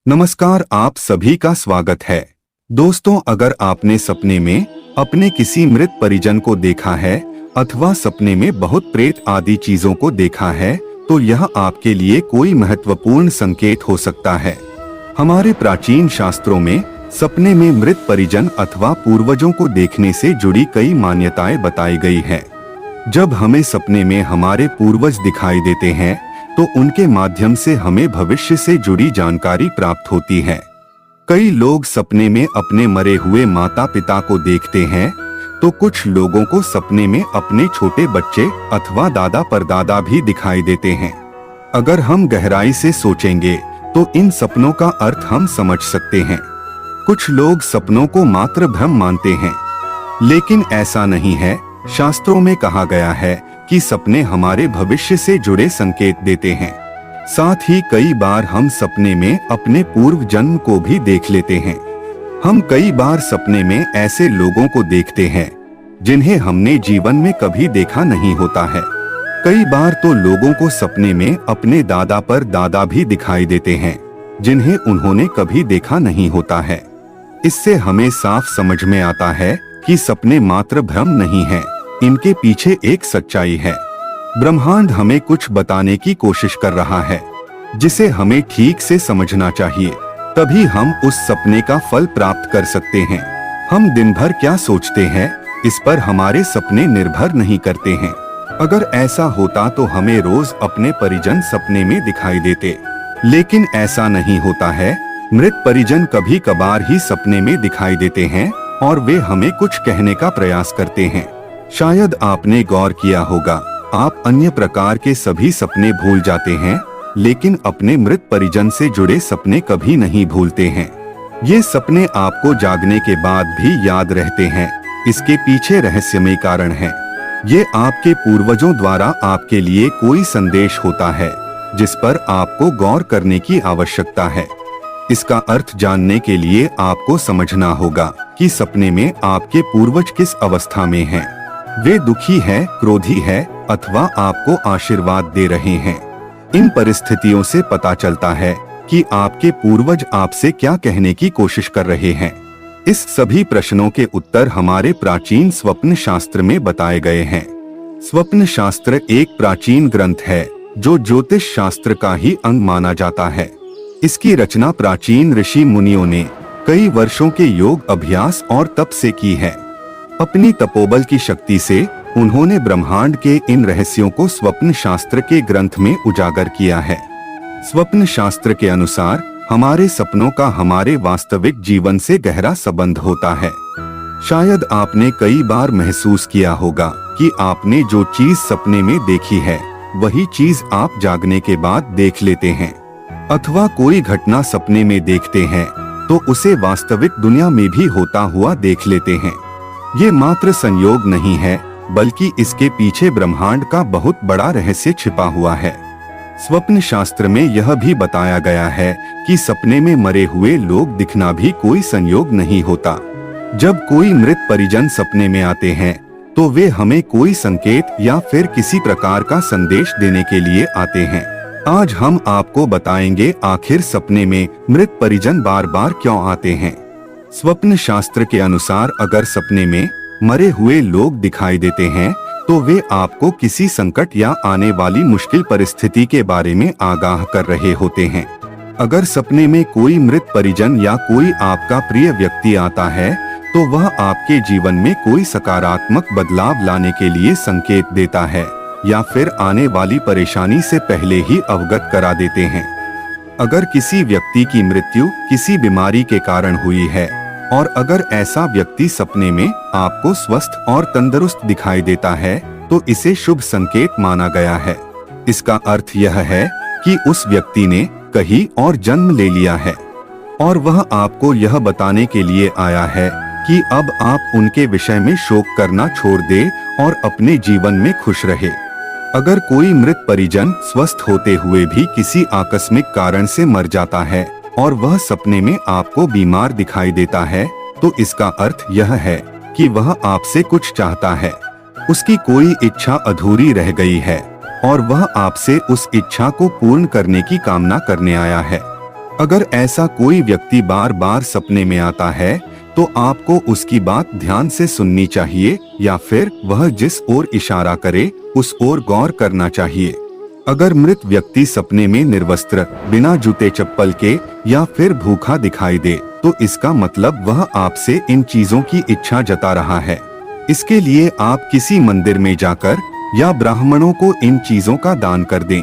नमस्कार, आप सभी का स्वागत है। दोस्तों, अगर आपने सपने में अपने किसी मृत परिजन को देखा है अथवा सपने में बहुत प्रेत आदि चीजों को देखा है, तो यह आपके लिए कोई महत्वपूर्ण संकेत हो सकता है। हमारे प्राचीन शास्त्रों में सपने में मृत परिजन अथवा पूर्वजों को देखने से जुड़ी कई मान्यताएं बताई गई है। जब हमें सपने में हमारे पूर्वज दिखाई देते हैं, तो उनके माध्यम से हमें भविष्य से जुड़ी जानकारी प्राप्त होती है। कई लोग सपने में अपने मरे हुए माता पिता को देखते हैं, तो कुछ लोगों को सपने में अपने छोटे बच्चे अथवा दादा परदादा भी दिखाई देते हैं। अगर हम गहराई से सोचेंगे तो इन सपनों का अर्थ हम समझ सकते हैं। कुछ लोग सपनों को मात्र भ्रम मानते हैं, लेकिन ऐसा नहीं है। शास्त्रों में कहा गया है कि सपने हमारे भविष्य से जुड़े संकेत देते हैं। साथ ही कई बार हम सपने में अपने पूर्व जन्म को भी देख लेते हैं। हम कई बार सपने में ऐसे लोगों को देखते हैं जिन्हें हमने जीवन में कभी देखा नहीं होता है। कई बार तो लोगों को सपने में अपने दादा पर दादा भी दिखाई देते हैं जिन्हें उन्होंने कभी देखा नहीं होता है। इससे हमें साफ समझ में आता है कि सपने मात्र भ्रम नहीं है, इनके पीछे एक सच्चाई है। ब्रह्मांड हमें कुछ बताने की कोशिश कर रहा है, जिसे हमें ठीक से समझना चाहिए। तभी हम उस सपने का फल प्राप्त कर सकते हैं। हम दिन भर क्या सोचते हैं, इस पर हमारे सपने निर्भर नहीं करते हैं। अगर ऐसा होता तो हमें रोज अपने परिजन सपने में दिखाई देते, लेकिन ऐसा नहीं होता है। मृत परिजन कभी कभार ही सपने में दिखाई देते हैं और वे हमें कुछ कहने का प्रयास करते हैं। शायद आपने गौर किया होगा, आप अन्य प्रकार के सभी सपने भूल जाते हैं, लेकिन अपने मृत परिजन से जुड़े सपने कभी नहीं भूलते हैं। ये सपने आपको जागने के बाद भी याद रहते हैं। इसके पीछे रहस्यमय कारण है। ये आपके पूर्वजों द्वारा आपके लिए कोई संदेश होता है, जिस पर आपको गौर करने की आवश्यकता है। इसका अर्थ जानने के लिए आपको समझना होगा कि सपने में आपके पूर्वज किस अवस्था में हैं। वे दुखी है, क्रोधी है अथवा आपको आशीर्वाद दे रहे हैं। इन परिस्थितियों से पता चलता है कि आपके पूर्वज आपसे क्या कहने की कोशिश कर रहे हैं। इस सभी प्रश्नों के उत्तर हमारे प्राचीन स्वप्न शास्त्र में बताए गए हैं। स्वप्न शास्त्र एक प्राचीन ग्रंथ है जो ज्योतिष शास्त्र का ही अंग माना जाता है। इसकी रचना प्राचीन ऋषि मुनियों ने कई वर्षों के योग अभ्यास और तप से की है। अपनी तपोबल की शक्ति से उन्होंने ब्रह्मांड के इन रहस्यों को स्वप्न शास्त्र के ग्रंथ में उजागर किया है। स्वप्न शास्त्र के अनुसार हमारे सपनों का हमारे वास्तविक जीवन से गहरा संबंध होता है। शायद आपने कई बार महसूस किया होगा कि आपने जो चीज सपने में देखी है, वही चीज आप जागने के बाद देख लेते हैं। अथवा कोई घटना सपने में देखते हैं तो उसे वास्तविक दुनिया में भी होता हुआ देख लेते हैं। ये मात्र संयोग नहीं है, बल्कि इसके पीछे ब्रह्मांड का बहुत बड़ा रहस्य छिपा हुआ है। स्वप्न शास्त्र में यह भी बताया गया है कि सपने में मरे हुए लोग दिखना भी कोई संयोग नहीं होता। जब कोई मृत परिजन सपने में आते हैं, तो वे हमें कोई संकेत या फिर किसी प्रकार का संदेश देने के लिए आते हैं। आज हम आपको बताएंगे आखिर सपने में मृत परिजन बार बार क्यों आते हैं। स्वप्न शास्त्र के अनुसार अगर सपने में मरे हुए लोग दिखाई देते हैं, तो वे आपको किसी संकट या आने वाली मुश्किल परिस्थिति के बारे में आगाह कर रहे होते हैं। अगर सपने में कोई मृत परिजन या कोई आपका प्रिय व्यक्ति आता है, तो वह आपके जीवन में कोई सकारात्मक बदलाव लाने के लिए संकेत देता है या फिर आने वाली परेशानी से पहले ही अवगत करा देते हैं। अगर किसी व्यक्ति की मृत्यु किसी बीमारी के कारण हुई है और अगर ऐसा व्यक्ति सपने में आपको स्वस्थ और तंदुरुस्त दिखाई देता है, तो इसे शुभ संकेत माना गया है। इसका अर्थ यह है कि उस व्यक्ति ने कहीं और जन्म ले लिया है और वह आपको यह बताने के लिए आया है कि अब आप उनके विषय में शोक करना छोड़ दे और अपने जीवन में खुश रहे। अगर कोई मृत परिजन स्वस्थ होते हुए भी किसी आकस्मिक कारण से मर जाता है और वह सपने में आपको बीमार दिखाई देता है, तो इसका अर्थ यह है कि वह आपसे कुछ चाहता है। उसकी कोई इच्छा अधूरी रह गई है और वह आपसे उस इच्छा को पूर्ण करने की कामना करने आया है। अगर ऐसा कोई व्यक्ति बार बार सपने में आता है तो आपको उसकी बात ध्यान से सुननी चाहिए या फिर वह जिस ओर इशारा करे उस ओर गौर करना चाहिए। अगर मृत व्यक्ति सपने में निर्वस्त्र, बिना जूते चप्पल के या फिर भूखा दिखाई दे तो इसका मतलब वह आपसे इन चीजों की इच्छा जता रहा है। इसके लिए आप किसी मंदिर में जाकर या ब्राह्मणों को इन चीजों का दान कर दें।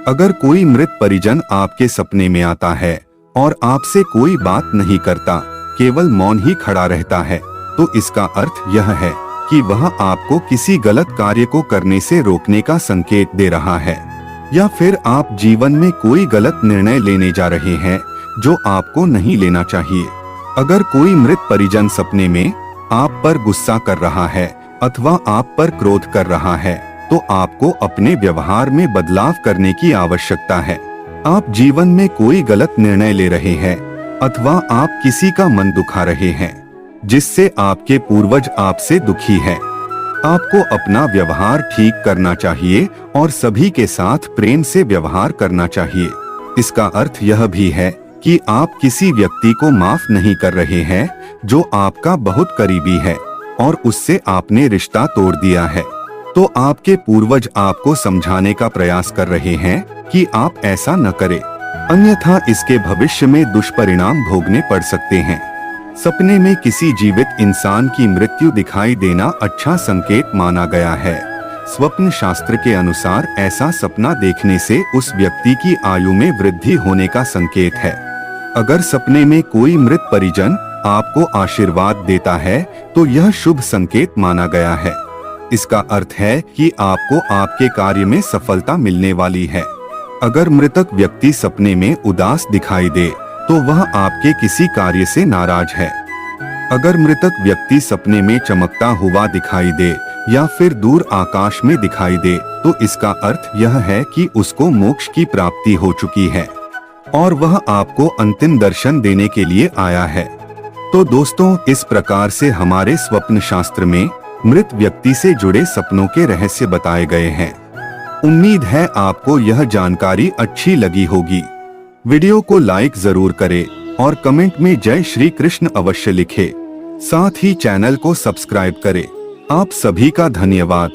अगर कोई मृत परिजन आपके सपने में आता है और आपसे कोई बात नहीं करता, केवल मौन ही खड़ा रहता है, तो इसका अर्थ यह है कि वह आपको किसी गलत कार्य को करने से रोकने का संकेत दे रहा है, या फिर आप जीवन में कोई गलत निर्णय लेने जा रहे हैं जो आपको नहीं लेना चाहिए। अगर कोई मृत परिजन सपने में आप पर गुस्सा कर रहा है अथवा आप पर क्रोध कर रहा है तो आपको अपने व्यवहार में बदलाव करने की आवश्यकता है। आप जीवन में कोई गलत निर्णय ले रहे हैं अथवा आप किसी का मन दुखा रहे हैं जिससे आपके पूर्वज आपसे दुखी हैं। आपको अपना व्यवहार ठीक करना चाहिए और सभी के साथ प्रेम से व्यवहार करना चाहिए। इसका अर्थ यह भी है कि आप किसी व्यक्ति को माफ नहीं कर रहे हैं जो आपका बहुत करीबी है और उससे आपने रिश्ता तोड़ दिया है, तो आपके पूर्वज आपको समझाने का प्रयास कर रहे हैं कि आप ऐसा न करें, अन्यथा इसके भविष्य में दुष्परिणाम भोगने पड़ सकते हैं। सपने में किसी जीवित इंसान की मृत्यु दिखाई देना अच्छा संकेत माना गया है। स्वप्न शास्त्र के अनुसार ऐसा सपना देखने से उस व्यक्ति की आयु में वृद्धि होने का संकेत है। अगर सपने में कोई मृत परिजन आपको आशीर्वाद देता है तो यह शुभ संकेत माना गया है। इसका अर्थ है कि आपको आपके कार्य में सफलता मिलने वाली है। अगर मृतक व्यक्ति सपने में उदास दिखाई दे तो वह आपके किसी कार्य से नाराज है। अगर मृतक व्यक्ति सपने में चमकता हुआ दिखाई दे या फिर दूर आकाश में दिखाई दे तो इसका अर्थ यह है कि उसको मोक्ष की प्राप्ति हो चुकी है और वह आपको अंतिम दर्शन देने के लिए आया है। तो दोस्तों, इस प्रकार से हमारे स्वप्न शास्त्र में मृत व्यक्ति से जुड़े सपनों के रहस्य बताए गए हैं। उम्मीद है आपको यह जानकारी अच्छी लगी होगी। वीडियो को लाइक जरूर करें और कमेंट में जय श्री कृष्ण अवश्य लिखें। साथ ही चैनल को सब्सक्राइब करें। आप सभी का धन्यवाद।